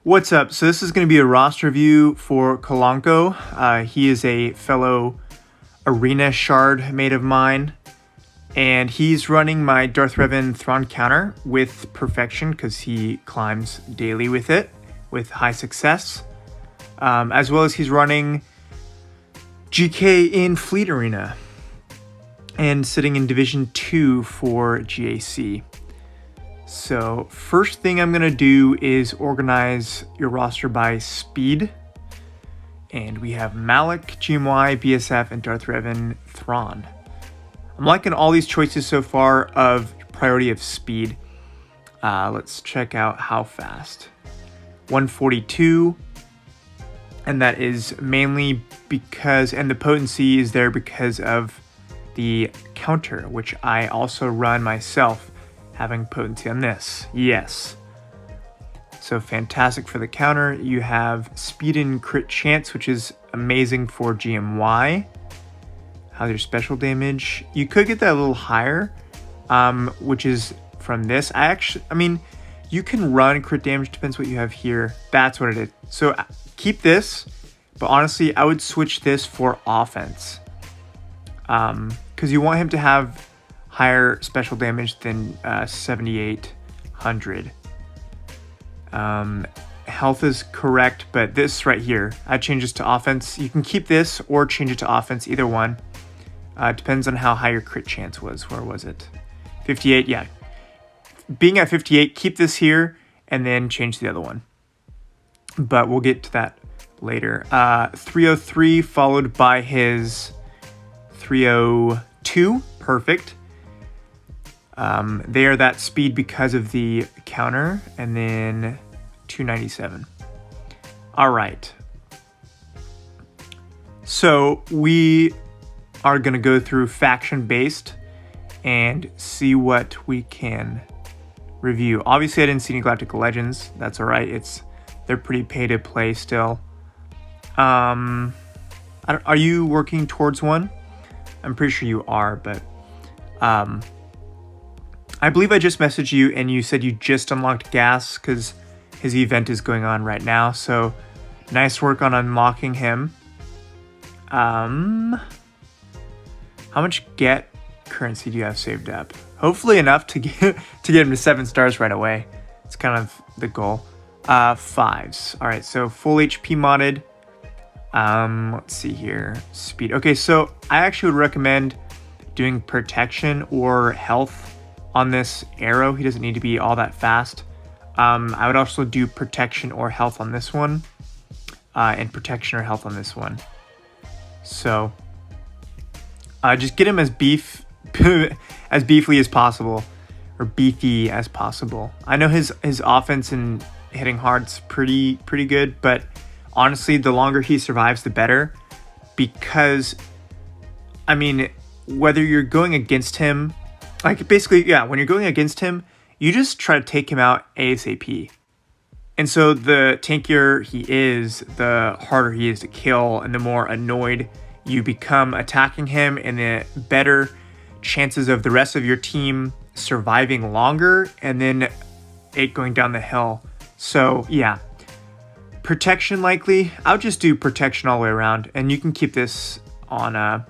What's up? So this is going to be a roster review for Colacho. He is a fellow arena shard mate of mine, and he's running my Darth Revan Thrawn counter with perfection because he climbs daily with it with high success, as well as he's running GK in Fleet Arena and sitting in Division 2 for GAC. So first thing I'm going to do is organize your roster by speed. And we have Malik, GMY, BSF, and Darth Revan Thrawn. I'm liking all these choices so far of priority of speed. Let's check out how fast. 142. And that is mainly because, and the potency is there because of the counter, which I also run myself. Having potency on this, yes. So fantastic for the counter. You have speed and crit chance, which is amazing for GMY. How's your special damage? You could get that a little higher, which is from this. I mean, you can run crit damage, depends what you have here. That's what it is. So keep this, but honestly, I would switch this for offense. Because you want him to have higher special damage than 7,800. Health is correct, but this right here, I change this to offense. You can keep this or change it to offense, either one. Depends on how high your crit chance was. Where was it? 58, yeah. Being at 58, keep this here and then change the other one. But we'll get to that later. 303 followed by his 302, perfect. They are that speed because of the counter, and then 297. All right. So we are going to go through faction based and see what we can review. Obviously, I didn't see any Galactic Legends. That's all right. They're pretty pay to play still. Are you working towards one? I'm pretty sure you are, but I believe I just messaged you and you said you just unlocked Gas because his event is going on right now. So nice work on unlocking him. How much get currency do you have saved up? Hopefully enough to get him to 7 stars right away. It's kind of the goal. 5s. All right, so full HP modded. Let's see here. Speed. Okay, so I actually would recommend doing protection or health on this arrow. He doesn't need to be all that fast. I would also do protection or health on this one, and protection or health on this one. So just get him as beefly as possible, or beefy as possible. I know his offense and hitting hard's pretty good, but honestly, the longer he survives, the better. Because I mean, whether you're going against him, like basically, yeah, when you're going against him, you just try to take him out ASAP. And so the tankier he is, the harder he is to kill, and the more annoyed you become attacking him, and the better chances of the rest of your team surviving longer, and then it going down the hill. So yeah, protection likely. I would just do protection all the way around, and you can keep this on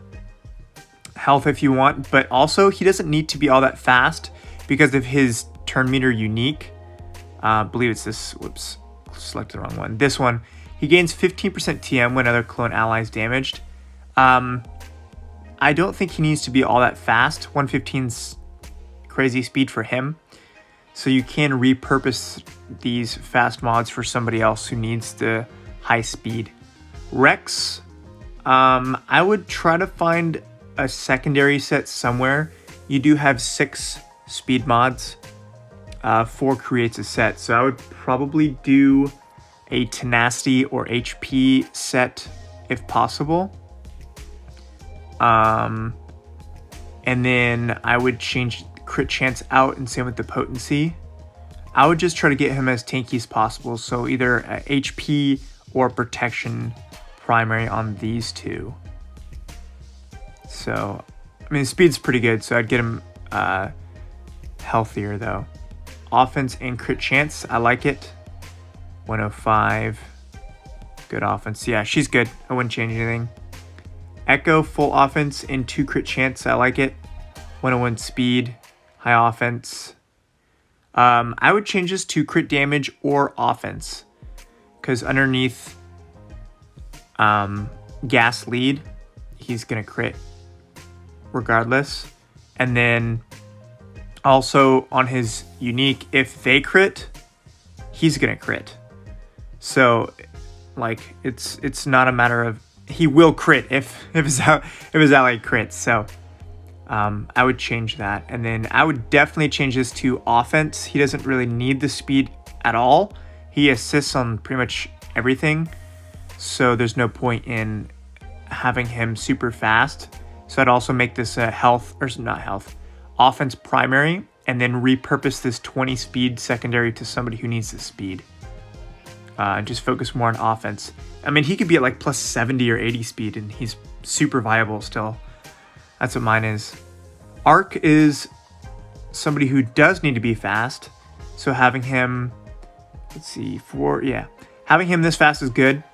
health if you want, but also he doesn't need to be all that fast because of his turn meter unique. I believe it's this. Whoops, selected the wrong one. This one. He gains 15% TM when other clone allies damaged. I don't think he needs to be all that fast. 115's crazy speed for him. So you can repurpose these fast mods for somebody else who needs the high speed. Rex, I would try to find a secondary set somewhere. You do have 6 speed mods. 4 creates a set. So I would probably do a tenacity or HP set if possible. And then I would change crit chance out, and same with the potency. I would just try to get him as tanky as possible. So either HP or protection primary on these two. So, I mean, speed's pretty good, so I'd get him healthier though. Offense and crit chance, I like it. 105. Good offense. Yeah, she's good. I wouldn't change anything. Echo, full offense and 2 crit chance. I like it. 101 speed, high offense. I would change this to crit damage or offense, because underneath gas lead, he's gonna crit regardless. And then also on his unique, if they crit, he's gonna crit. So like it's not a matter of, he will crit if his ally crits. So I would change that. And then I would definitely change this to offense. He doesn't really need the speed at all. He assists on pretty much everything, so there's no point in having him super fast. So I'd also make this a offense primary, and then repurpose this 20 speed secondary to somebody who needs the speed. Just focus more on offense. I mean, he could be at like plus 70 or 80 speed and he's super viable still. That's what mine is. Arc is somebody who does need to be fast. So having him, having him this fast is good.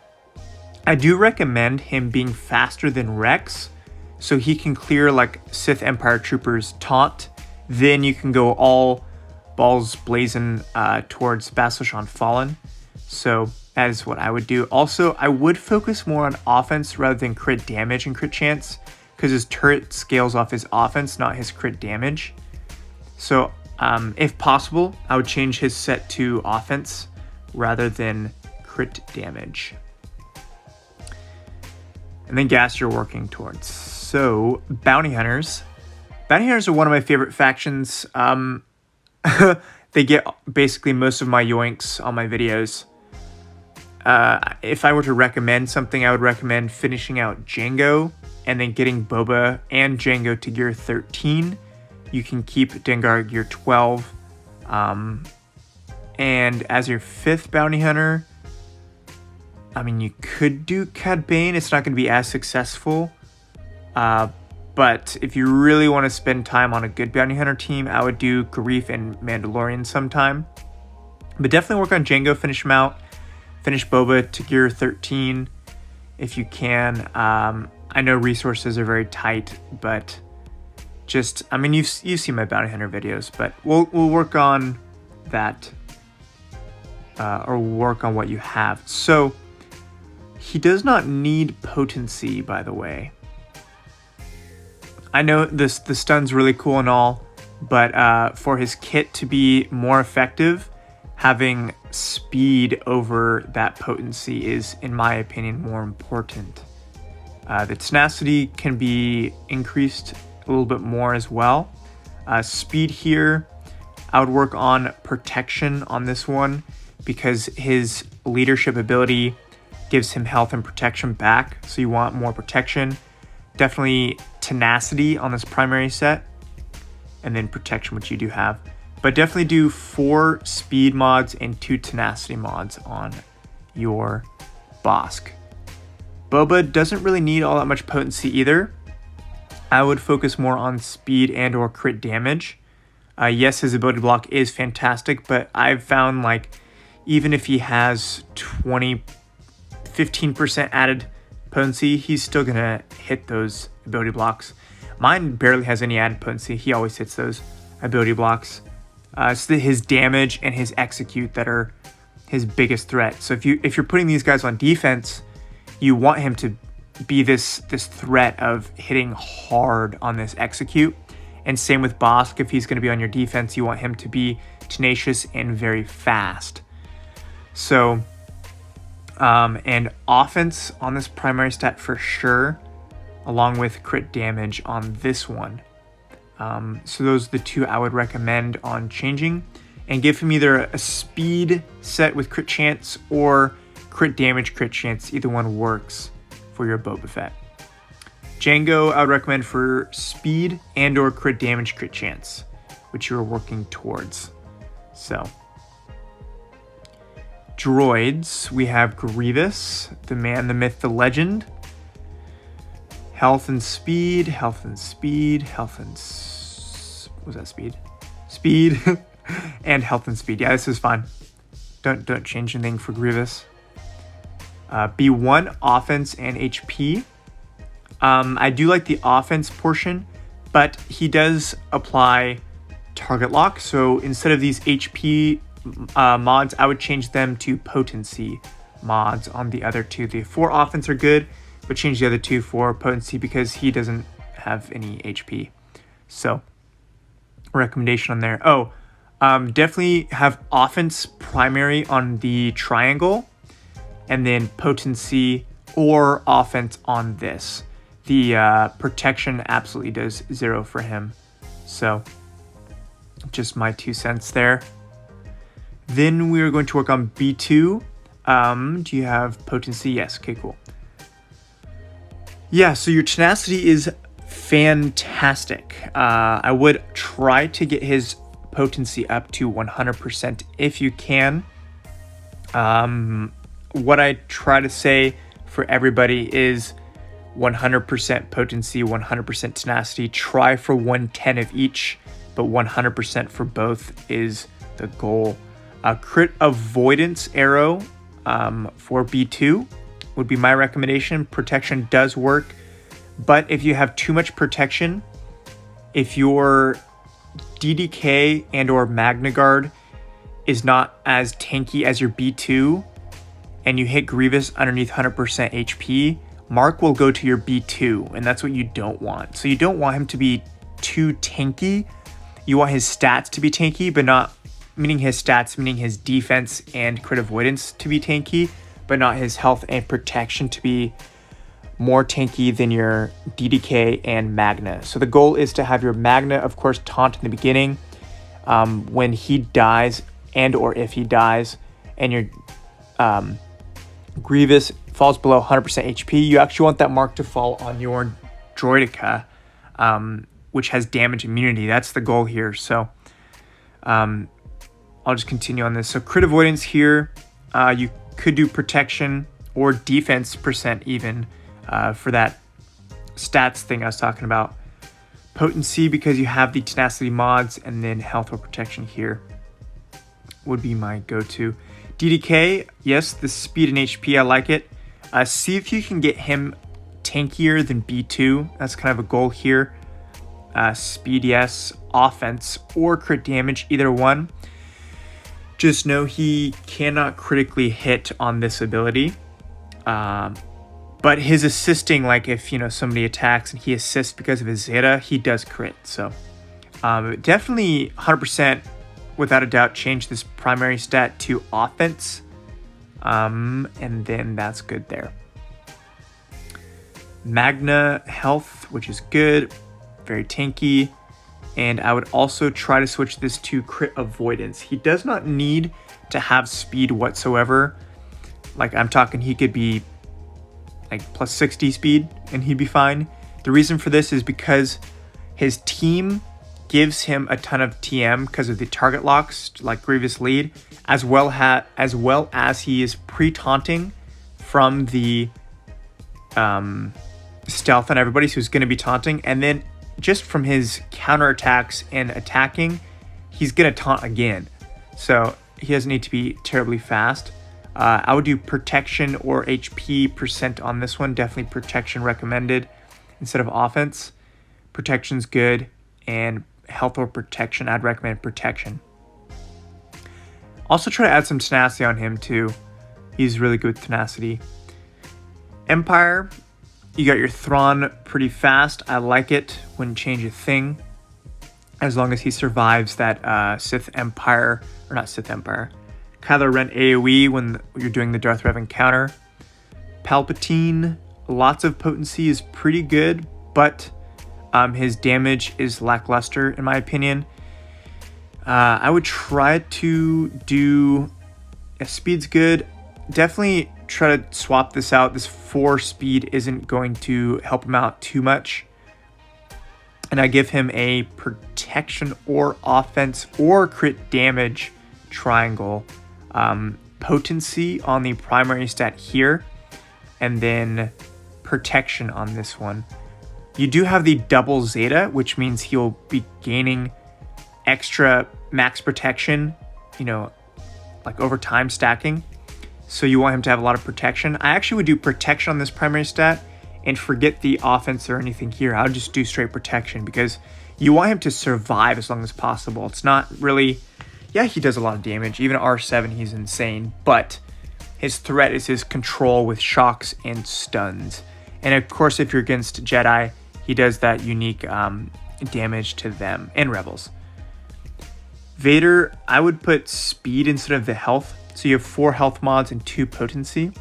I do recommend him being faster than Rex, so he can clear like Sith Empire Troopers taunt. Then you can go all balls blazing towards Bastila Fallen. So that is what I would do. Also, I would focus more on offense rather than crit damage and crit chance, because his turret scales off his offense, not his crit damage. So if possible, I would change his set to offense rather than crit damage. And then gas you're working towards. So bounty hunters. Bounty hunters are one of my favorite factions. They get basically most of my yoinks on my videos. If I were to recommend something, I would recommend finishing out Jango and then getting Boba and Jango to gear 13. You can keep Dengar gear 12. And as your 5th bounty hunter, I mean, you could do Cad Bane. It's not going to be as successful. But if you really want to spend time on a good bounty hunter team, I would do Garif and Mandalorian sometime. But definitely work on Jango, finish him out. Finish Boba to gear 13 if you can. I know resources are very tight, but just, I mean, you've seen my bounty hunter videos, but we'll work on that, or work on what you have. So he does not need potency, by the way. I know the stun's really cool and all, but for his kit to be more effective, having speed over that potency is, in my opinion, more important. The tenacity can be increased a little bit more as well. Speed here, I would work on protection on this one, because his leadership ability gives him health and protection back, so you want more protection. Definitely tenacity on this primary set, and then protection, which you do have. But definitely do 4 speed mods and 2 tenacity mods on your Bosk. Boba doesn't really need all that much potency either. I would focus more on speed and or crit damage. Yes, his ability block is fantastic, but I've found like even if he has 15% added potency, he's still gonna hit those ability blocks. Mine barely has any added potency. He always hits those ability blocks. It's his damage and his execute that are his biggest threat. So if you're putting these guys on defense, you want him to be this threat of hitting hard on this execute. And same with Bosk. If he's going to be on your defense, you want him to be tenacious and very fast. So, and offense on this primary stat for sure, along with crit damage on this one. So those are the 2 I would recommend on changing, and give him either a speed set with crit chance or crit damage, crit chance. Either one works for your Boba Fett. Jango, I would recommend for speed and or crit damage, crit chance, which you're working towards. So, droids, we have Grievous, the man, the myth, the legend. Health and speed, health and speed, health and was that speed? Speed and health and speed. Yeah, this is fine. Don't change anything for Grievous. B1, offense and HP. I do like the offense portion, but he does apply target lock. So instead of these HP mods, I would change them to potency mods on the other two. The 4 offense are good, but change the other 2 for potency because he doesn't have any HP. So recommendation on there. Definitely have offense primary on the triangle, and then potency or offense on this. The protection absolutely does 0 for him. So just my 2 cents there. Then we are going to work on B2. Do you have potency? Yes. Okay, cool. Yeah, so your tenacity is fantastic. I would try to get his potency up to 100% if you can. What I try to say for everybody is 100% potency, 100% tenacity. Try for 110 of each, but 100% for both is the goal. Crit avoidance arrow for B2 would be my recommendation. Protection does work, but if you have too much protection, if your DDK and or Magna Guard is not as tanky as your B2 and you hit Grievous underneath 100% HP, Mark will go to your B2, and that's what you don't want. So you don't want him to be too tanky. You want his stats to be tanky, but not meaning his stats, meaning his defense and crit avoidance to be tanky, but not his health and protection to be more tanky than your DDK and Magna. So the goal is to have your Magna, of course, taunt in the beginning. When he dies and or if he dies, and your Grievous falls below 100% HP, you actually want that mark to fall on your Droideka, which has damage immunity. That's the goal here. So I'll just continue on this. So crit avoidance here, you could do protection or defense percent even for that stats thing I was talking about. Potency, because you have the tenacity mods, and then health or protection here would be my go-to. DDK, yes, the speed and HP, I like it. See if you can get him tankier than B2. That's kind of a goal here. Speed, yes. Offense or crit damage, either one. Just know he cannot critically hit on this ability. But his assisting, like if somebody attacks and he assists because of his Zeta, he does crit. So definitely 100% without a doubt change this primary stat to offense. And then that's good there. Magna health, which is good, very tanky. And I would also try to switch this to crit avoidance. He does not need to have speed whatsoever. Like I'm talking, he could be like plus 60 speed and he'd be fine. The reason for this is because his team gives him a ton of TM because of the target locks, like Grievous lead, as well as he is pre-taunting from the stealth on everybody, so he's going to be taunting, and then just from his counterattacks and attacking, he's going to taunt again. So he doesn't need to be terribly fast. I would do protection or HP percent on this one. Definitely protection recommended instead of offense. Protection's good, and health or protection, I'd recommend protection. Also try to add some tenacity on him too. He's really good with tenacity. Empire, you got your Thrawn pretty fast. I like it when you change a thing, as long as he survives that Sith Empire, or not Sith Empire, Kylo Ren AoE when you're doing the Darth Revan counter. Palpatine, lots of potency, is pretty good, but his damage is lackluster in my opinion. I would try to do, if speed's good, definitely try to swap this out. This 4 speed isn't going to help him out too much. And I give him a protection or offense or crit damage triangle. Potency on the primary stat here, and then protection on this one. You do have the double Zeta, which means he'll be gaining extra max protection, like over time stacking. So you want him to have a lot of protection. I actually would do protection on this primary stat and forget the offense or anything here. I would just do straight protection because you want him to survive as long as possible. It's not really, yeah, he does a lot of damage. Even at R7, he's insane, but his threat is his control with shocks and stuns. And of course, if you're against Jedi, he does that unique damage to them and rebels. Vader, I would put speed instead of the health. So you have 4 health mods and 2 potency.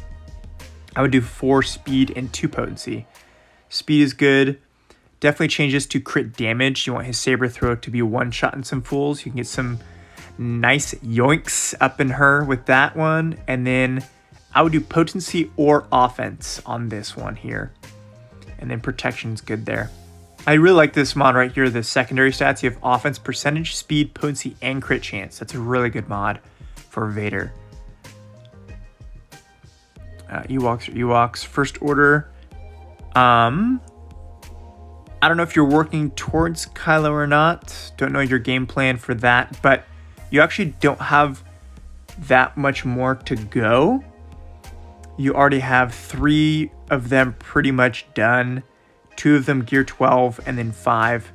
I would do 4 speed and 2 potency. Speed is good. Definitely changes to crit damage. You want his saber throw to be one shot in some fools. You can get some nice yoinks up in her with that one. And then I would do potency or offense on this one here. And then protection's good there. I really like this mod right here, the secondary stats. You have offense, percentage, speed, potency, and crit chance. That's a really good mod for Vader. Ewoks or Ewoks. First order. I don't know if you're working towards Kylo or not. Don't know your game plan for that, but you actually don't have that much more to go. You already have 3 of them pretty much done. 2 of them gear 12 and then 5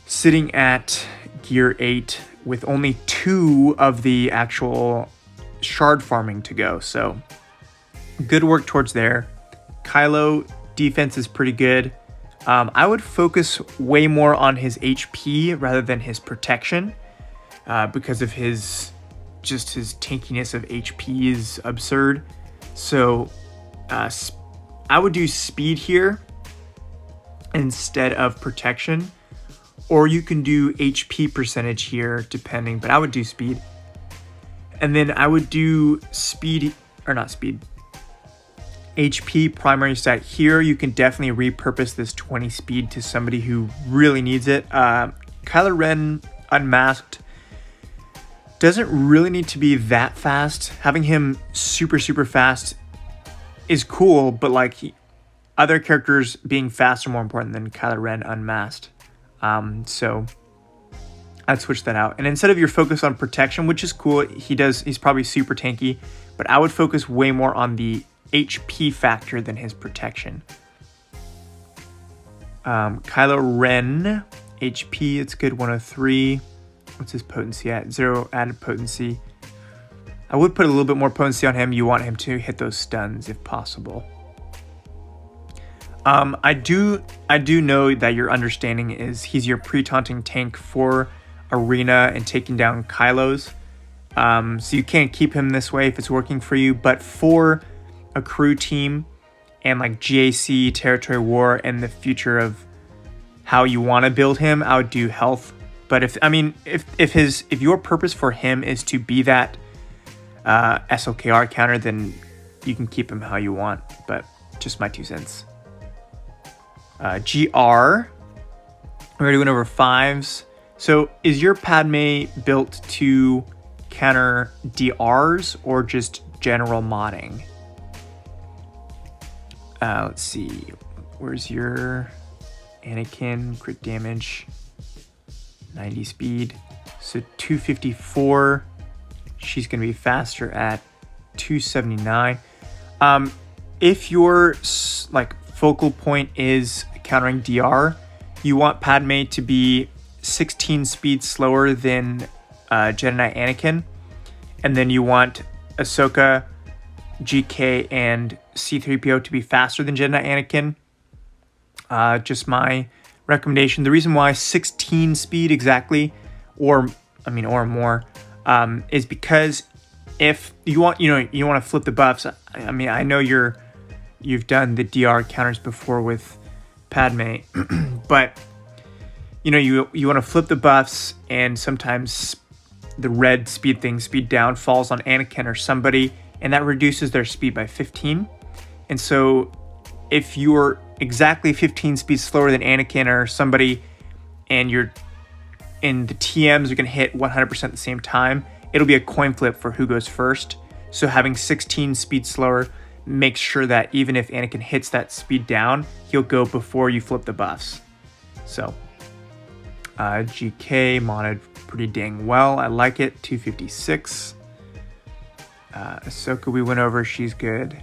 sitting at gear 8 with only 2 of the actual shard farming to go. So good work towards there. Kylo defense is pretty good. I would focus way more on his HP rather than his protection because of his tankiness of HP is absurd. So I would do speed here instead of protection, or you can do HP percentage here depending, but I would do speed. And then I would do speed, or not speed, HP primary stat here. You can definitely repurpose this 20 speed to somebody who really needs it. Kylo Ren unmasked doesn't really need to be that fast. Having him super fast is cool, but like other characters being fast are more important than Kylo Ren unmasked. So I'd switch that out. And instead of your focus on protection, which is cool, he's probably super tanky, but I would focus way more on the HP factor than his protection. Kylo Ren, HP, it's good, 103. What's his potency at? 0 added potency. I would put a little bit more potency on him. You want him to hit those stuns if possible. I do know that your understanding is he's your pre-taunting tank for arena and taking down Kylos. So you can't keep him this way if it's working for you, but for a crew team and like GAC, territory war, and the future of how you want to build him, I would do health. But if your purpose for him is to be that SLKR counter, then you can keep him how you want, but just my 2 cents. GR, we're doing over 5s. So is your Padme built to counter DRs or just general modding? Let's see, where's your Anakin crit damage? 90 speed, so 254. She's gonna be faster at 279. If your like focal point is countering DR, you want Padme to be 16 speed slower than Jedi Knight Anakin, and then you want Ahsoka, GK, and C-3PO to be faster than Jedi Knight Anakin. Just my recommendation. The reason why 16 speed exactly, or more, is because if you want, you want to flip the buffs. I know you've done the DR counters before with Padme, but you want to flip the buffs, and sometimes the red speed down falls on Anakin or somebody, and that reduces their speed by 15. And so if you're exactly 15 speed slower than Anakin or somebody, and the TMs are going to hit 100% at the same time, it'll be a coin flip for who goes first. So having 16 speed slower makes sure that even if Anakin hits that speed down, he'll go before you flip the buffs. So GK modded pretty dang well. I like it. 256. Ahsoka we went over, she's good.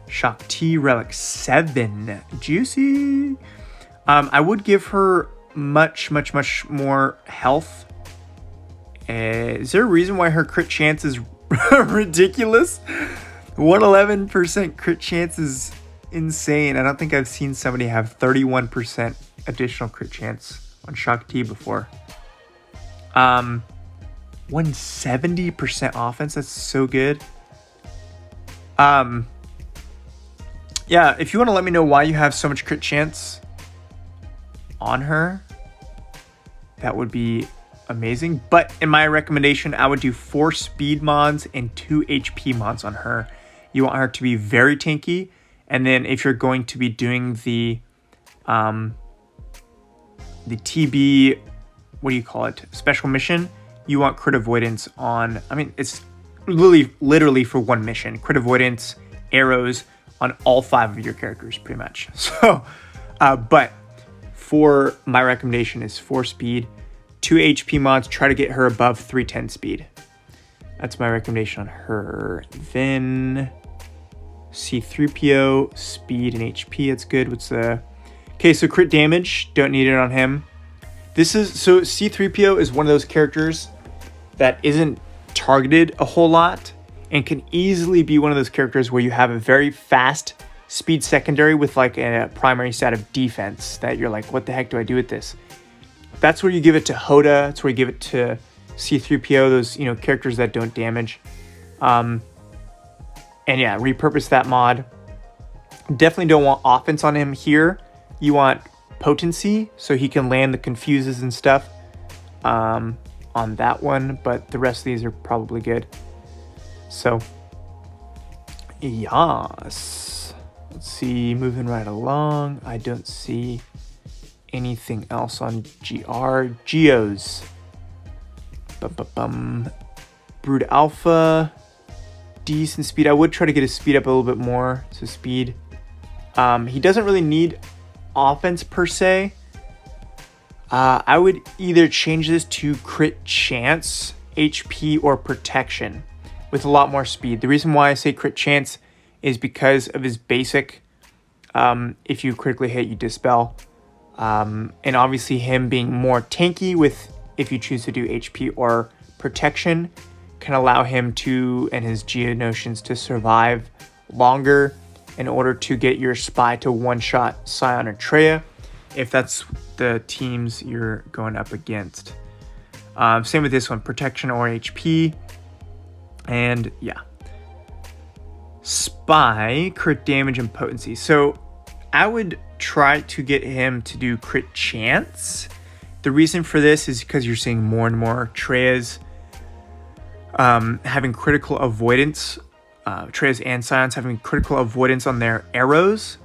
Shock T Relic 7, juicy. I would give her much more health. Is there a reason why her crit chance is ridiculous? 111% crit chance is insane. I don't think I've seen somebody have 31% additional crit chance on Shock T before. 170% offense, that's so good. Yeah, if you want to let me know why you have so much crit chance on her, that would be amazing. But in my recommendation, I would do 4 speed mods and 2 HP mods on her. You want her to be very tanky, and then if you're going to be doing the TB, what do you call it, special mission, you want crit avoidance on, I mean, it's literally for one mission, crit avoidance, arrows on all 5 of your characters, pretty much. So, but for my recommendation is 4 speed, 2 HP mods, try to get her above 310 speed. That's my recommendation on her. Then C-3PO, speed and HP, that's good. What's the... Okay, so crit damage, don't need it on him. This is... So C-3PO is one of those characters that isn't targeted a whole lot and can easily be one of those characters where you have a very fast speed secondary with like a primary stat of defense that you're like, what the heck do I do with this? That's where you give it to Hoda. That's where you give it to C-3PO, those, you know, characters that don't damage. And yeah, repurpose that mod. Definitely don't want offense on him here. You want potency, so he can land the confuses and stuff on that one. But the rest of these are probably good. So, yes. Let's see, moving right along. I don't see anything else on GR. Geos. Brood Alpha. Decent speed. I would try to get his speed up a little bit more. So speed. He doesn't really need offense per se. I would either change this to crit chance, HP, or protection with a lot more speed. The reason why I say crit chance is because of his basic. If you critically hit, you dispel. And obviously him being more tanky with, if you choose to do HP or protection, can allow him to, and his Geonosians, to survive longer in order to get your spy to one-shot Scion or Traya, if that's the teams you're going up against. Same with this one, protection or HP. And yeah. Spy, crit damage, and potency. So I would try to get him to do crit chance. The reason for this is because you're seeing more and more Treyas having critical avoidance. Treyas and Scions having critical avoidance on their arrows.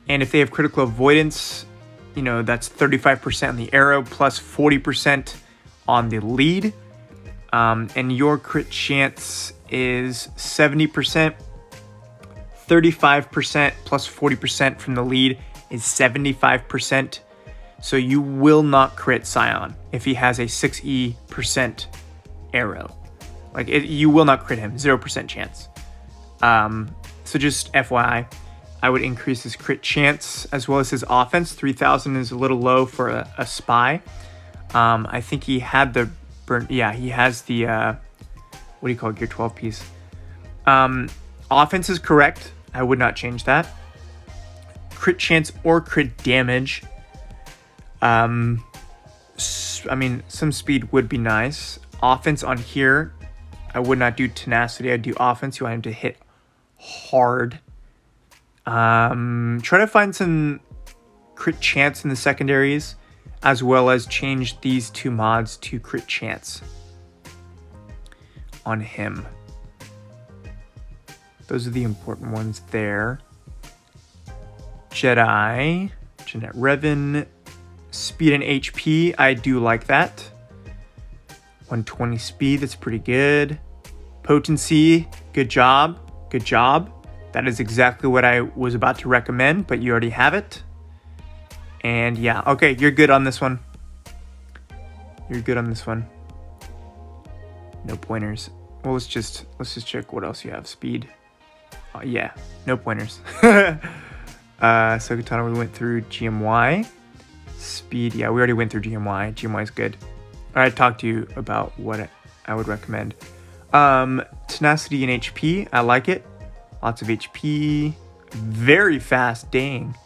And if they have critical avoidance, you know, that's 35% on the arrow plus 40% on the lead. And your crit chance is 70%. 35% plus 40% from the lead is 75%. So you will not crit Scion if he has a 6% arrow. Like, you will not crit him, 0% chance. So just FYI, I would increase his crit chance as well as his offense. 3,000 is a little low for a spy. I think he had the burn. Yeah, he has the what do you call it, gear 12 piece. Offense is correct. I would not change that. Crit chance or crit damage. I mean, some speed would be nice. Offense on here, I would not do tenacity. I'd do offense. You want him to hit hard. Try to find some crit chance in the secondaries, as well as change these 2 mods to crit chance on him. Those are the important ones there. Jedi, Jeanette Revan, speed and HP, I do like that. 120 speed, that's pretty good. Potency, good job, good job. That is exactly what I was about to recommend, but you already have it. And yeah, okay, you're good on this one. You're good on this one. No pointers. Well, let's just check what else you have. Speed. Yeah, no pointers. So Katana, we went through GMY. Speed, yeah, we already went through GMY. GMY is good. I talked to you about what I would recommend. Tenacity and HP, I like it. Lots of HP. Very fast, dang.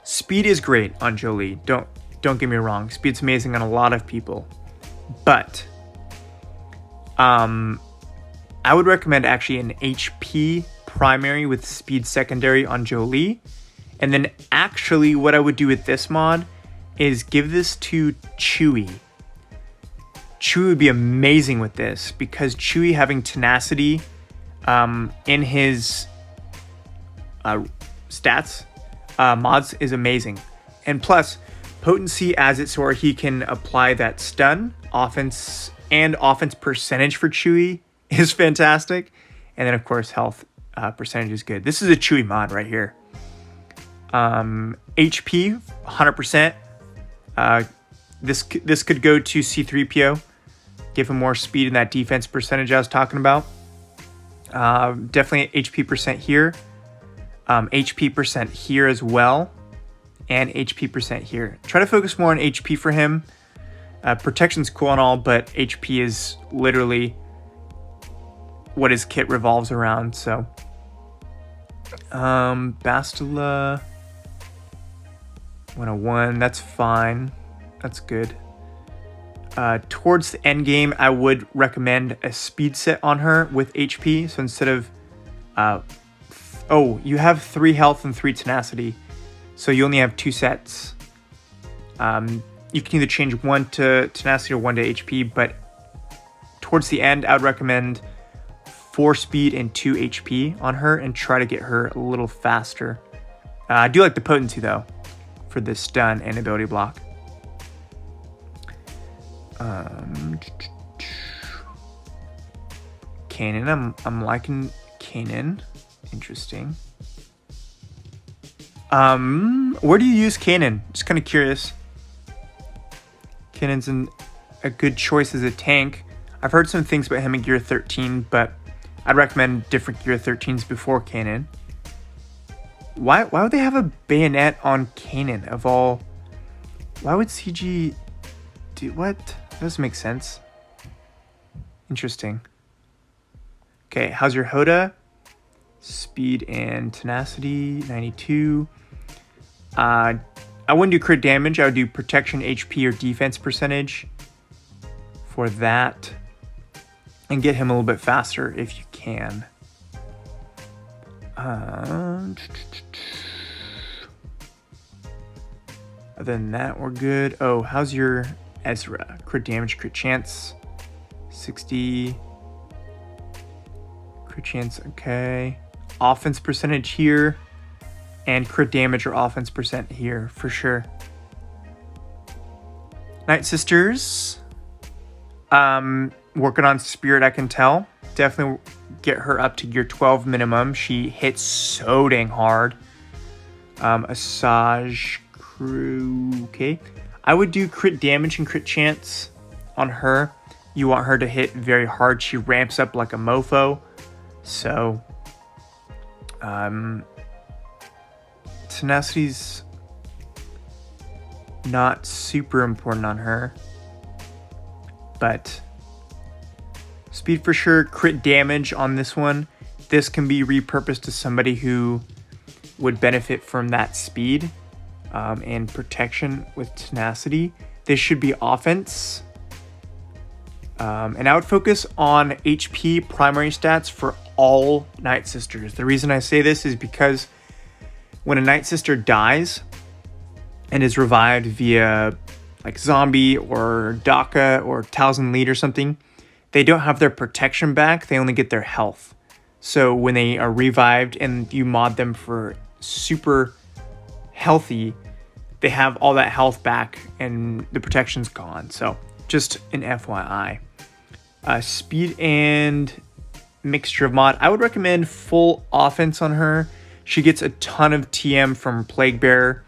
Speed is great on Jolie. Don't get me wrong. Speed's amazing on a lot of people. But I would recommend actually an HP primary with speed secondary on Jolie. And then actually what I would do with this mod is give this to Chewy. Chewy would be amazing with this because Chewy having tenacity in his stats mods is amazing. And plus, potency as it's where he can apply that stun, offense percentage for Chewy is fantastic. And then of course health percentage is good. This is a Chewy mod right here. HP 100%. This could go to C3PO, give him more speed in that defense percentage I was talking about. Definitely HP percent here, HP percent here as well, and HP percent here. Try to focus more on HP for him. Protection's cool and all, but HP is literally what his kit revolves around. So Bastila 101, that's fine. That's good. Towards the end game, I would recommend a speed set on her with HP. So instead of, you have 3 health and 3 tenacity. So you only have 2 sets. You can either change 1 to tenacity or 1 to HP, but towards the end, I would recommend 4 speed and 2 HP on her and try to get her a little faster. I do like the potency though for this stun and ability block. Kanan, I'm liking Kanan. Interesting. Where do you use Kanan? Just kind of curious. Kanan's a good choice as a tank. I've heard some things about him in Gear 13, but I'd recommend different Gear 13s before Kanan. Why would they have a bayonet on Kanan of all? Why would CG do what? That doesn't make sense. Interesting. Okay, how's your Hoda? Speed and tenacity, 92. I wouldn't do crit damage. I would do protection, HP, or defense percentage for that. And get him a little bit faster if you can. Other than that, we're good. Oh, how's your Ezra? Crit damage, crit chance, 60. Crit chance, okay. Offense percentage here, and crit damage or offense percent here for sure. Night Sisters, working on Spirit, I can tell. Definitely get her up to Gear 12 minimum. She hits so dang hard. Asajj Crew, okay. I would do crit damage and crit chance on her. You want her to hit very hard. She ramps up like a mofo. So, tenacity's not super important on her, but speed for sure. Crit damage on this one. This can be repurposed to somebody who would benefit from that speed and protection with tenacity. This should be offense. And I would focus on HP primary stats for all Night Sisters. The reason I say this is because when a Night Sister dies and is revived via like zombie or Daka or Talzin Lead or something, they don't have their protection back. They only get their health. So when they are revived and you mod them for super healthy, they have all that health back and the protection's gone. So just an FYI. Speed and mixture of mod. I would recommend full offense on her. She gets a ton of TM from Plague Bearer.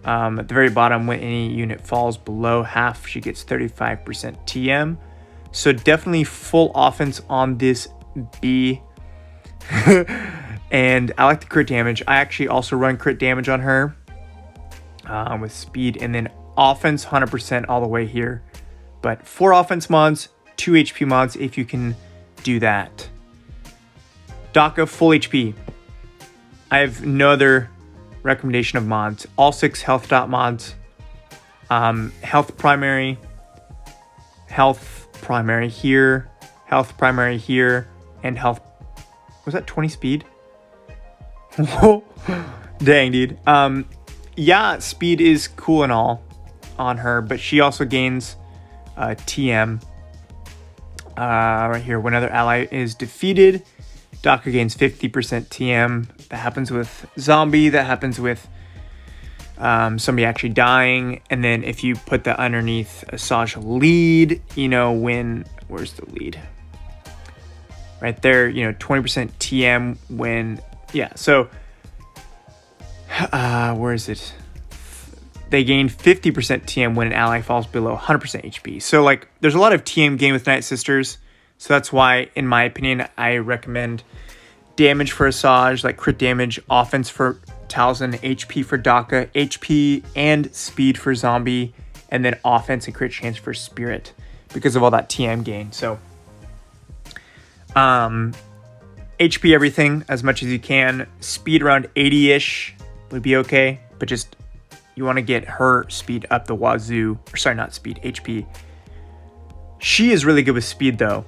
At the very bottom, when any unit falls below half, she gets 35% TM. So definitely full offense on this B. And I like the crit damage. I actually also run crit damage on her with speed, and then offense 100% all the way here. But 4 offense mods, 2 HP mods if you can do that. Daka full HP. I have no other recommendation of mods. All 6 health dot mods. Health primary here, health primary here, and health. Was that 20 speed? Dang, dude. Yeah, speed is cool and all on her, but she also gains TM. Right here, when another ally is defeated, Daka gains 50% TM. That happens with zombie. That happens with somebody actually dying. And then if you put that underneath Asajj lead, where's the lead? Right there, 20% TM when, yeah. So, where is it? They gain 50% TM when an ally falls below 100% HP. So, like, there's a lot of TM gain with Night Sisters. So that's why, in my opinion, I recommend damage for Asajj, like crit damage, offense for Talzin, HP for Daka, HP and speed for Zombie, and then offense and crit chance for Spirit because of all that TM gain. So, HP everything as much as you can. Speed around 80-ish would be okay, but just you want to get her speed up the wazoo. Or sorry, not speed, HP. She is really good with speed though.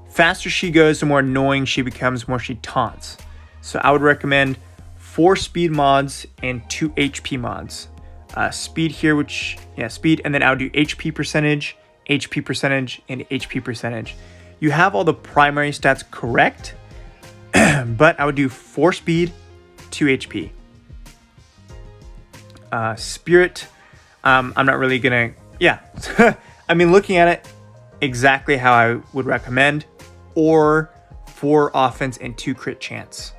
Faster she goes, the more annoying she becomes, the more she taunts. So I would recommend 4 speed mods and 2 HP mods. Speed here, speed, and then I would do HP percentage, and HP percentage. You have all the primary stats correct, but I would do 4 speed, 2 HP. Spirit, I'm not really gonna, I mean, looking at it, exactly how I would recommend, or 4 offense and 2 crit chance.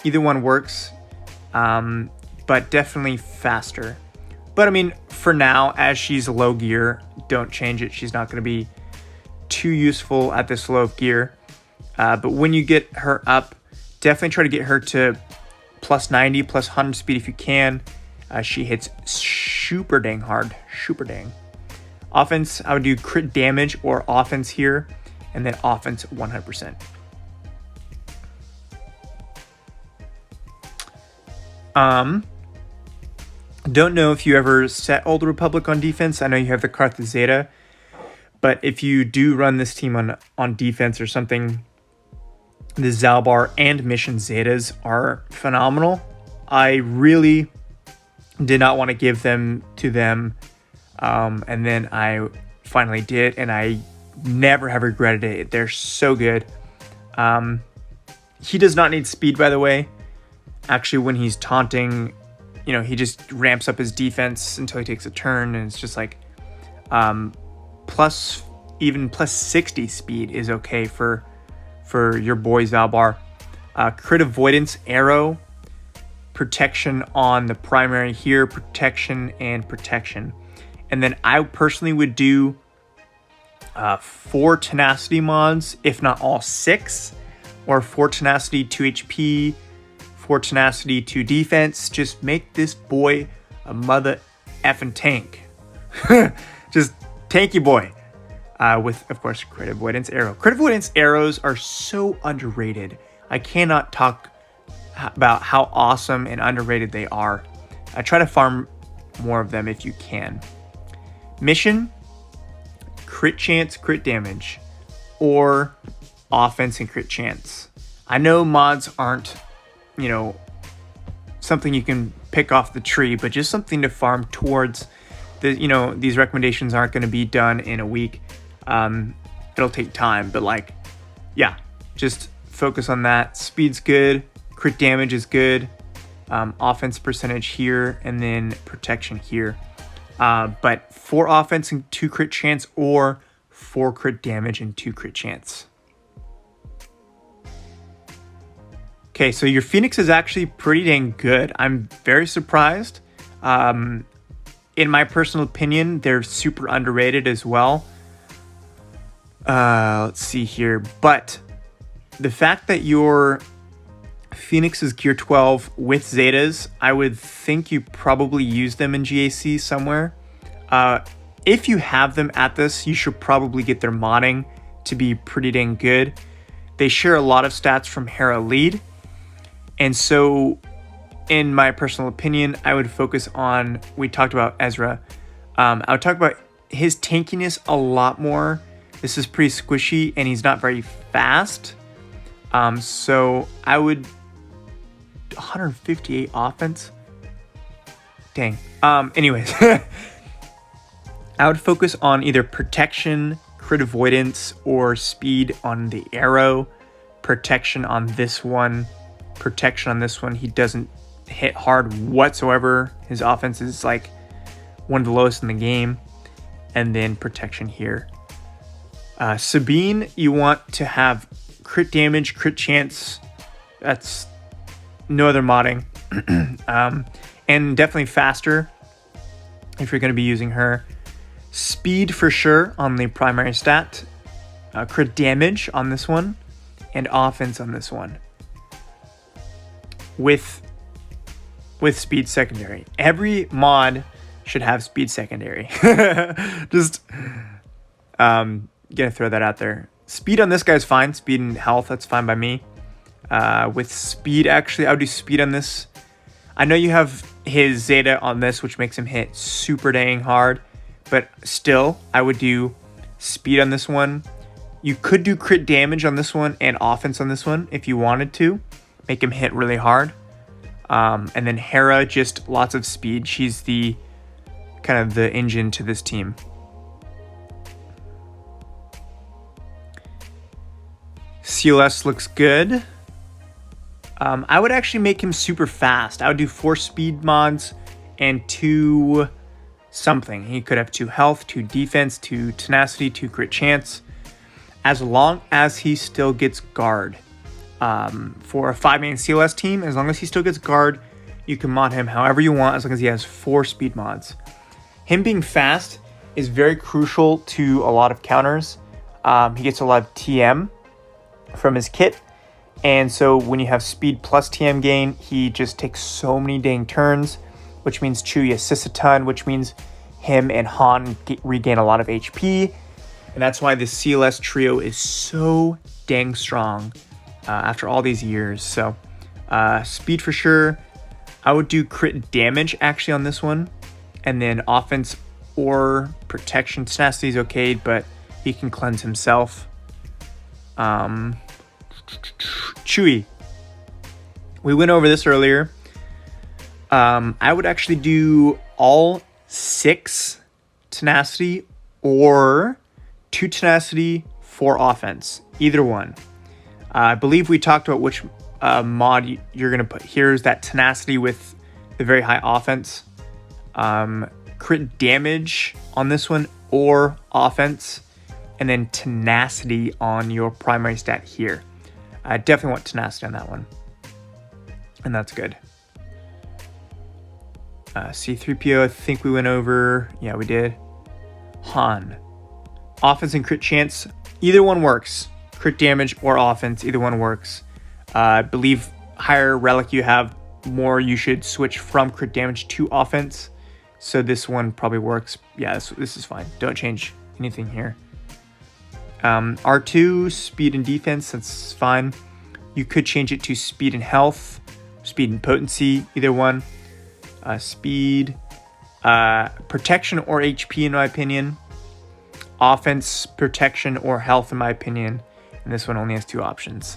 Either one works, but definitely faster. But I mean, for now, as she's low gear, don't change it. She's not gonna be too useful at this low of gear. But when you get her up, definitely try to get her to plus 90, plus 100 speed if you can. She hits super dang hard, super dang. Offense, I would do crit damage or offense here, and then offense 100%. Don't know if you ever set Old Republic on defense. I know you have the Karthus Zeta, but if you do run this team on defense or something, the Zalbar and Mission Zetas are phenomenal. I really did not want to give them to them, and then I finally did, and I never have regretted it. They're so good. He does not need speed, by the way. Actually, when he's taunting, he just ramps up his defense until he takes a turn, and it's just like plus 60 speed is okay for your boy Zalbar. Crit avoidance arrow, protection on the primary here, protection, and then I personally would do 4 tenacity mods, if not all 6, or 4 tenacity, 2 HP, 4 tenacity, 2 defense. Just make this boy a mother effing tank. Just tanky boy. With, of course, crit avoidance arrow. Crit avoidance arrows are so underrated. I cannot talk about how awesome and underrated they are. I try to farm more of them if you can. Mission, crit chance, crit damage, or offense and crit chance. I know mods aren't, something you can pick off the tree, but just something to farm towards. These recommendations aren't going to be done in a week. It'll take time, but just focus on that. Speed's good, crit damage is good, offense percentage here, and then protection here. But 4 offense and 2 crit chance, or 4 crit damage and 2 crit chance. Okay, so your Phoenix is actually pretty dang good. I'm very surprised. In my personal opinion, they're super underrated as well. Let's see here. But the fact that your Phoenix is gear 12 with Zetas, I would think you probably use them in GAC somewhere. If you have them at this, you should probably get their modding to be pretty dang good. They share a lot of stats from Hera Lead. And so, in my personal opinion, I would focus on, we talked about Ezra. I would talk about his tankiness a lot more. This is pretty squishy and he's not very fast. So I would 158 offense. Dang. Anyways, I would focus on either protection, crit avoidance, or speed on the arrow. Protection on this one. Protection on this one. He doesn't hit hard whatsoever. His offense is like one of the lowest in the game. And then protection here. Sabine, you want to have crit damage, crit chance. That's no other modding. And definitely faster if you're going to be using her. Speed for sure on the primary stat. Crit damage on this one. And offense on this one. With speed secondary. Every mod should have speed secondary. Just gonna throw that out there. Speed on this guy's fine. Speed and health, that's fine by me. With speed, actually, I would do speed on this. I know you have his Zeta on this, which makes him hit super dang hard. But still, I would do speed on this one. You could do crit damage on this one and offense on this one if you wanted to. Make him hit really hard. And then Hera, just lots of speed. She's the kind of the engine to this team. CLS looks good. I would actually make him super fast. I would do 4 speed mods and 2 something. He could have 2 health, 2 defense, 2 tenacity, 2 crit chance. As long as he still gets guard. For a 5-man CLS team, as long as he still gets guard, you can mod him however you want as long as he has 4 speed mods. Him being fast is very crucial to a lot of counters. He gets a lot of TM from his kit. And so when you have speed plus TM gain, he just takes so many dang turns, which means Chewie assists a ton, which means him and Han regain a lot of HP. And that's why the CLS trio is so dang strong after all these years. So speed for sure. I would do crit damage actually on this one. And then offense or protection. Tenacity is okay, but he can cleanse himself. Chewie. We went over this earlier. I would actually do all 6 tenacity or 2 tenacity, 4 offense. Either one. I believe we talked about which mod you're going to put. Here's that tenacity with the very high offense. Crit damage on this one or offense. And then tenacity on your primary stat here. I definitely want tenacity on that one. And that's good. C-3PO, I think we went over. Yeah, we did. Han. Offense and crit chance. Either one works. Crit damage or offense. Either one works. I believe higher relic you have, more you should switch from crit damage to offense. So this one probably works. Yeah, this is fine. Don't change anything here. R2, speed and defense, that's fine. You could change it to speed and health, speed and potency, either one. Speed, protection or HP in my opinion. Offense, protection, or health in my opinion. And this one only has 2 options.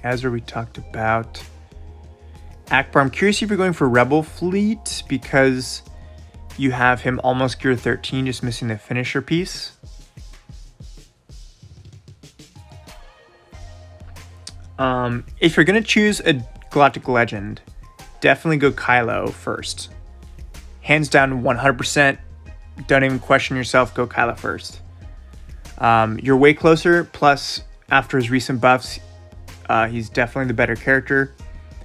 Ezra we talked about. Akbar, I'm curious if you're going for Rebel Fleet because you have him almost gear 13, just missing the finisher piece. If you're going to choose a Galactic Legend, definitely go Kylo first. Hands down, 100%. Don't even question yourself, go Kylo first. You're way closer, plus after his recent buffs, he's definitely the better character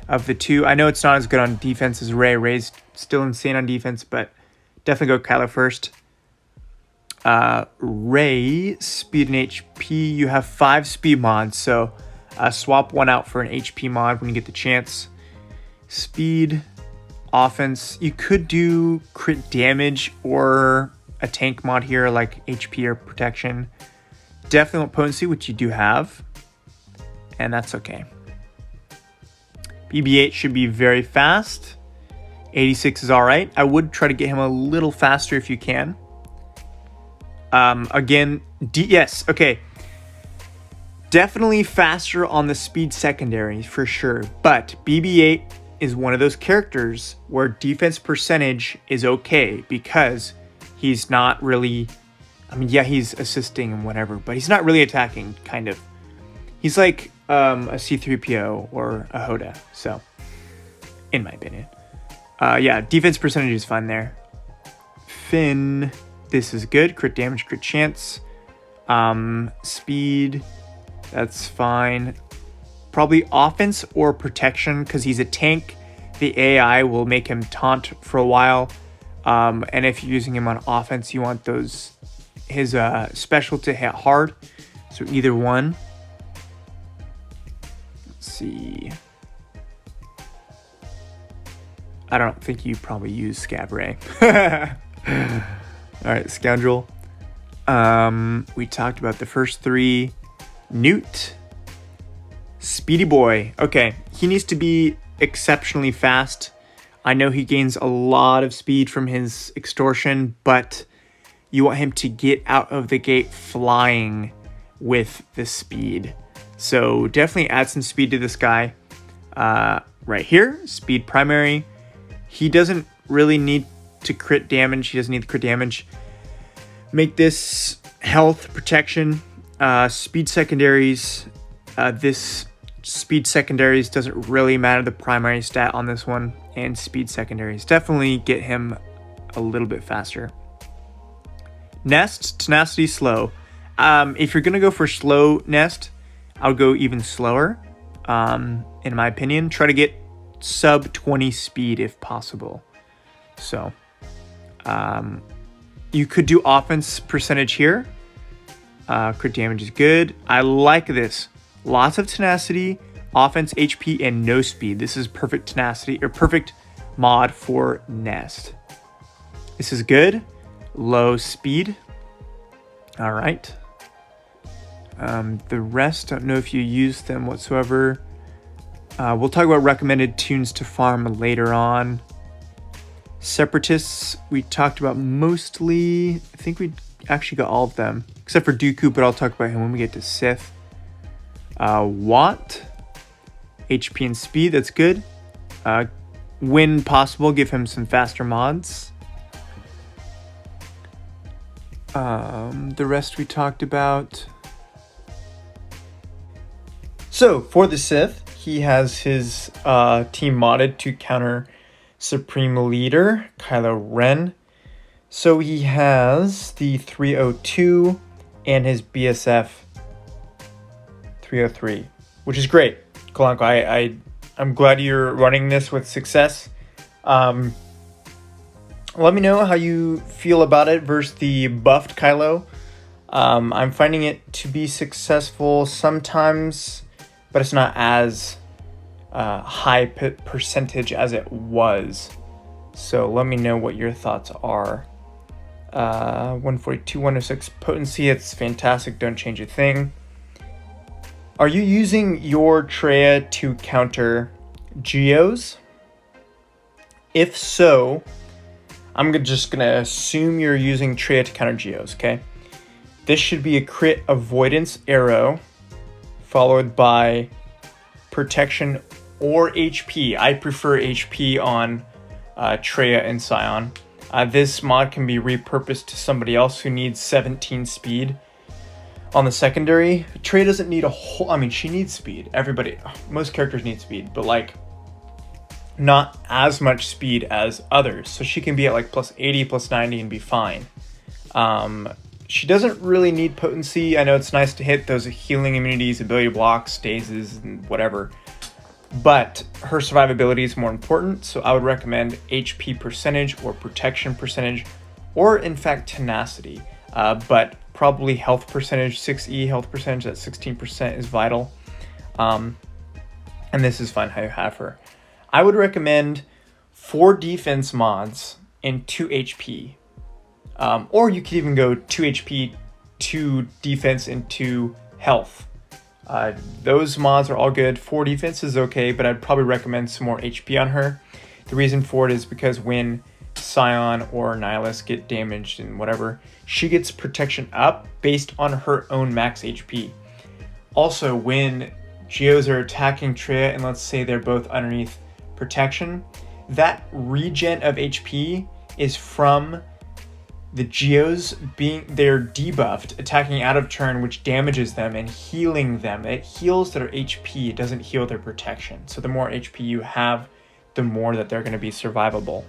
of the 2. I know it's not as good on defense as Rey. Rey's still insane on defense, but definitely go Kylo first. Ray, speed and HP. You have 5 speed mods, so swap one out for an HP mod when you get the chance. Speed, offense. You could do crit damage or a tank mod here, like HP or protection. Definitely want potency, which you do have, and that's okay. BB-8 should be very fast. 86 is all right. I would try to get him a little faster if you can. Again, yes, okay. Definitely faster on the speed secondary for sure, but BB-8 is one of those characters where defense percentage is okay because he's not really, I mean, yeah, he's assisting and whatever, but he's not really attacking, kind of. He's like a C-3PO or a Hoda, so, in my opinion. Yeah, defense percentage is fine there. Finn, this is good. Crit damage, crit chance. Speed, that's fine. Probably offense or protection because he's a tank. The AI will make him taunt for a while. And if you're using him on offense, you want his special to hit hard. So either one. Let's see. I don't think you probably use Scab Ray. All right, Scoundrel. We talked about the first 3. Newt. Speedy boy. Okay, he needs to be exceptionally fast. I know he gains a lot of speed from his extortion, but you want him to get out of the gate flying with the speed. So definitely add some speed to this guy. Right here, speed primary. He doesn't really need to crit damage. He doesn't need the crit damage. Make this health, protection, speed secondaries. This speed secondaries doesn't really matter, the primary stat on this one. And speed secondaries definitely get him a little bit faster. Nest, tenacity, slow. If you're going to go for slow nest, I would go even slower. In my opinion, try to get sub 20 speed if possible. So you could do offense percentage here. Crit damage is good. I like this. Lots of tenacity, offense, HP, and no speed. This is perfect tenacity or perfect mod for Nest. This is good. Low speed. All right. The rest, don't know if you use them whatsoever. We'll talk about recommended tunes to farm later on. Separatists, we talked about mostly. I think we actually got all of them, except for Dooku, but I'll talk about him when we get to Sith. Watt, HP and speed, that's good. When possible, give him some faster mods. The rest we talked about. So, for the Sith, he has his team modded to counter Supreme Leader, Kylo Ren. So he has the 302 and his BSF 303, which is great. Colacho, I'm glad you're running this with success. Let me know how you feel about it versus the buffed Kylo. I'm finding it to be successful sometimes, but it's not as high percentage as it was. So let me know what your thoughts are. 142, 106 potency, it's fantastic, don't change a thing. Are you using your Traya to counter Geos? If so, I'm just gonna assume you're using Traya to counter Geos, okay? This should be a crit avoidance arrow, followed by protection or HP. I prefer HP on Traya and Scion. This mod can be repurposed to somebody else who needs 17 speed. On the secondary, Traya doesn't need a whole, I mean, she needs speed. Most characters need speed, but like not as much speed as others. So she can be at like plus 80, plus 90 and be fine. She doesn't really need potency. I know it's nice to hit those healing immunities, ability blocks, stasis, and whatever. But her survivability is more important, so I would recommend HP percentage or protection percentage, or in fact tenacity. but probably health percentage, 6E health percentage at 16% is vital. And this is fine how you have her. I would recommend 4 defense mods and 2 HP. Or you could even go 2 HP, 2 defense, and 2 health. Those mods are all good. 4 defense is okay, but I'd probably recommend some more HP on her. The reason for it is because when Scion or Nihilus get damaged and whatever, she gets protection up based on her own max HP. Also, when Geos are attacking Treya, and let's say they're both underneath protection, that regen of HP is from the Geos they're debuffed, attacking out of turn, which damages them, and healing them. It heals their HP, it doesn't heal their protection. So the more HP you have, the more that they're going to be survivable.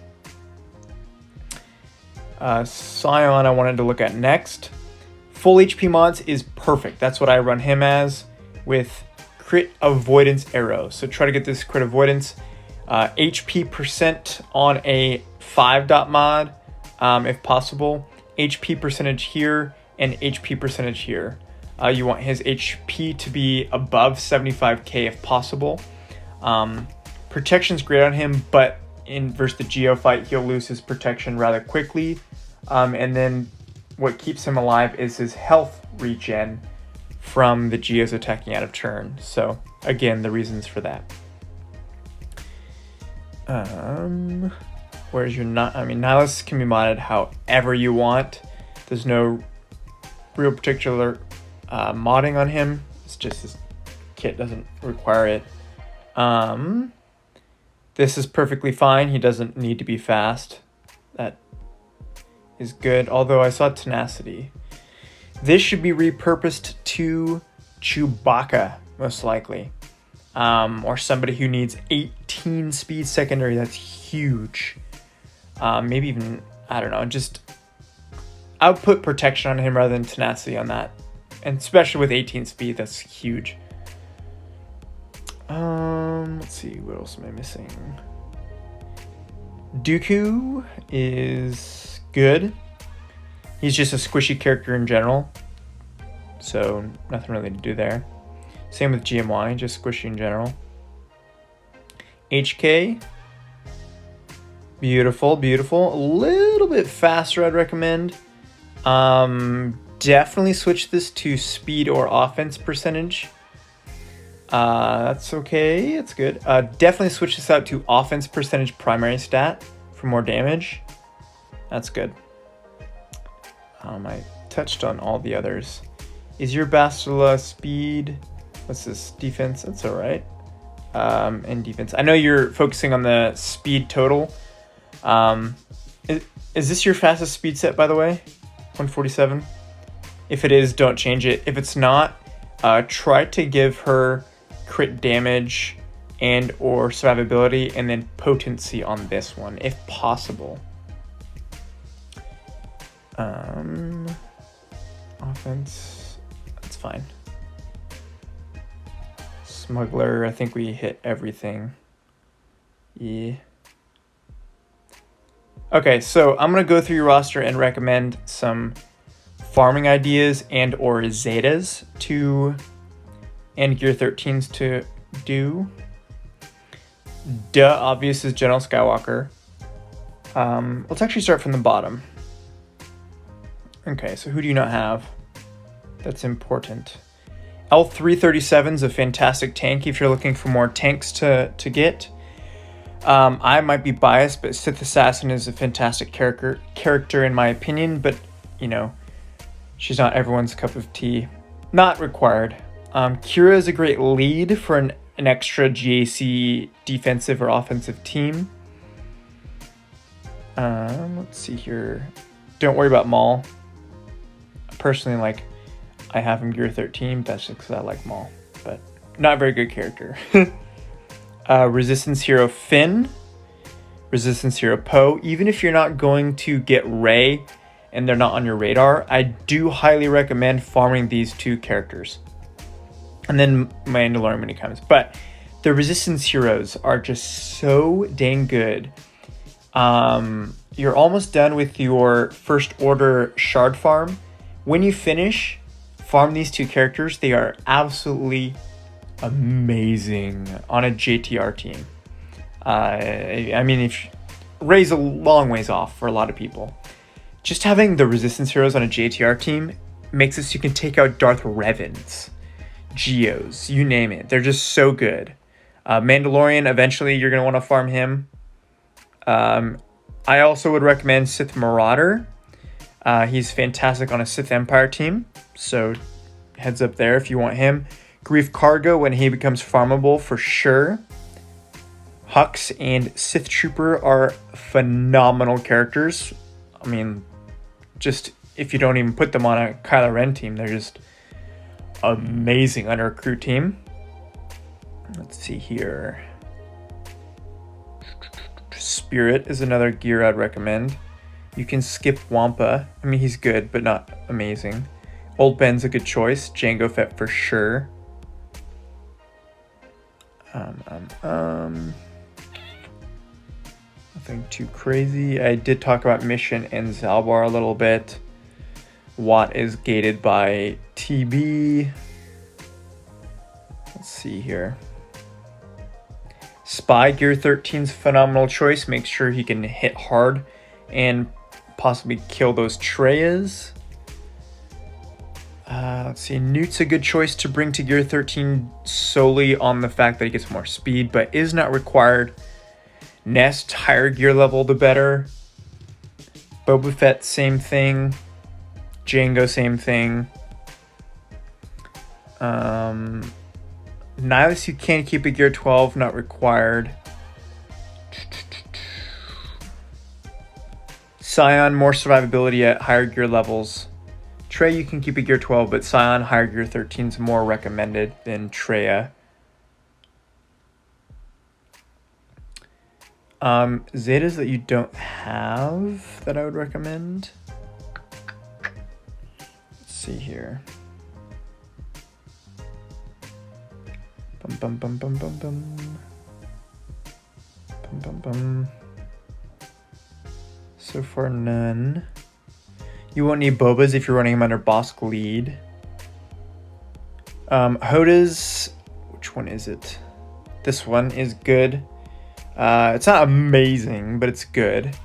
Scion I wanted to look at next. Full HP mods is perfect. That's what I run him as, with crit avoidance arrow. So try to get this crit avoidance. HP percent on a 5-dot mod, if possible. HP percentage here and HP percentage here. You want his HP to be above 75k if possible. Protection's great on him, but in versus the Geo fight, he'll lose his protection rather quickly. And then what keeps him alive is his health regen from the Geos attacking out of turn. So again, the reasons for that. Where's your Nihilus can be modded however you want. There's no real particular modding on him. It's just his kit doesn't require it. This is perfectly fine. He doesn't need to be fast. That is good. Although I saw tenacity. This should be repurposed to Chewbacca, most likely. Or somebody who needs 18 speed secondary. That's huge. Maybe even, I don't know, just I would put protection on him rather than tenacity on that. And especially with 18 speed, that's huge. Let's see, what else am I missing? Dooku is good. He's just a squishy character in general, so nothing really to do there. Same with GMY, just squishy in general. HK, beautiful, beautiful. A little bit faster, I'd recommend. Definitely switch this to speed or offense percentage. That's okay, it's good. Definitely switch this out to offense percentage primary stat for more damage. That's good. I touched on all the others. Is your Bastila speed? What's this? Defense? That's all right. And defense. I know you're focusing on the speed total. Is this your fastest speed set, by the way? 147? If it is, don't change it. If it's not, try to give her crit damage and or survivability and then potency on this one, if possible. Offense, that's fine. Smuggler, I think we hit everything. Yeah. Okay, so I'm gonna go through your roster and recommend some farming ideas and or Zetas to and Gear 13s to do. Obvious is General Skywalker. Let's actually start from the bottom. Okay, so who do you not have? That's important. L337's a fantastic tank if you're looking for more tanks to get. I might be biased, but Sith Assassin is a fantastic character in my opinion, but you know, she's not everyone's cup of tea. Not required. Kira is a great lead for an extra GAC defensive or offensive team. Let's see here. Don't worry about Maul. Personally, like, I have him Gear 13, that's just because I like Maul, but not a very good character. Resistance Hero Finn, Resistance Hero Poe. Even if you're not going to get Rey and they're not on your radar, I do highly recommend farming these two characters. And then Mandalorian when he comes. But the Resistance Heroes are just so dang good. You're almost done with your First Order Shard farm. When you finish, farm these 2 characters. They are absolutely amazing on a JTR team. I mean, if Ray's a long ways off for a lot of people. Just having the resistance heroes on a JTR team makes it so you can take out Darth Revans, Geos, you name it. They're just so good. Mandalorian, eventually you're going to want to farm him. I also would recommend Sith Marauder. He's fantastic on a Sith Empire team, so heads up there if you want him. Grief Cargo when he becomes farmable for sure. Hux and Sith Trooper are phenomenal characters. I mean, just if you don't even put them on a Kylo Ren team, they're just amazing on our crew team. Let's see here. Spirit is another gear I'd recommend. You can skip Wampa. I mean, he's good, but not amazing. Old Ben's a good choice. Jango Fett for sure. Nothing too crazy. I did talk about Mission and Zalbar a little bit. Watt is gated by TB. Let's see here. Spy Gear 13's phenomenal choice. Make sure he can hit hard and possibly kill those Treyas. Let's see. Newt's a good choice to bring to Gear 13 solely on the fact that he gets more speed, but is not required. Nest, higher gear level, the better. Boba Fett, same thing. Jango, same thing. Nihilus, you can keep a gear 12, not required. Scion, more survivability at higher gear levels. Trey, you can keep a gear 12, but Scion, higher gear 13 is more recommended than Treya. Zetas that you don't have that I would recommend. Let's see here. Bum bum bum bum bum bum. Bum bum bum. So far, none. You won't need Bobas if you're running him under Bosk lead. Hoda's, which one is it? This one is good. It's not amazing, but it's good.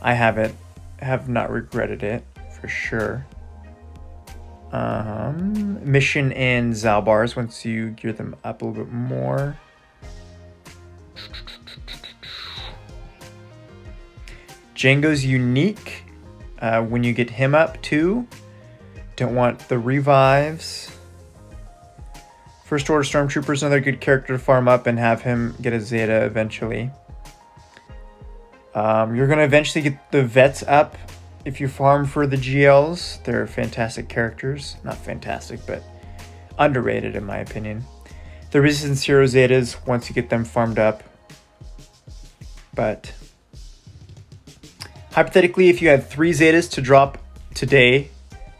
I have not regretted it for sure. Mission and Zalbars once you gear them up a little bit more. Jango's unique when you get him up too. Don't want the revives. First Order Stormtrooper is another good character to farm up and have him get a Zeta eventually. You're going to eventually get the Vets up if you farm for the GLs. They're fantastic characters. Not fantastic, but underrated in my opinion. The Resistance Hero Zetas once you get them farmed up. But hypothetically, if you had 3 Zetas to drop today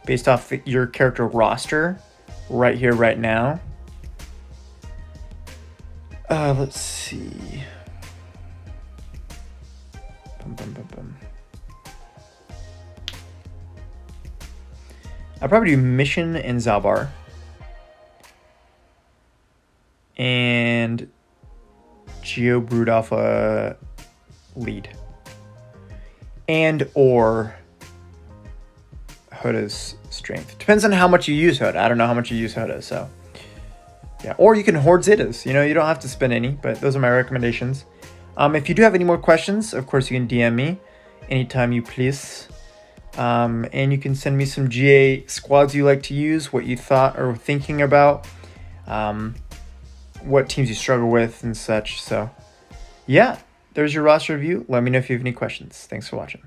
based off your character roster right here, right now. Let's see. Bum, bum, bum, bum. I'll probably do Mission and Zalbar. And Geo Brood Alpha lead. And or Hoda's strength. Depends on how much you use Hoda. I don't know how much you use Hoda, so yeah. Or you can hoard Zetas. You know, you don't have to spend any, but those are my recommendations. If you do have any more questions, of course you can DM me anytime you please. And you can send me some GA squads you like to use, what you thought or thinking about, what teams you struggle with and such. So yeah, there's your roster review. Let me know if you have any questions. Thanks for watching.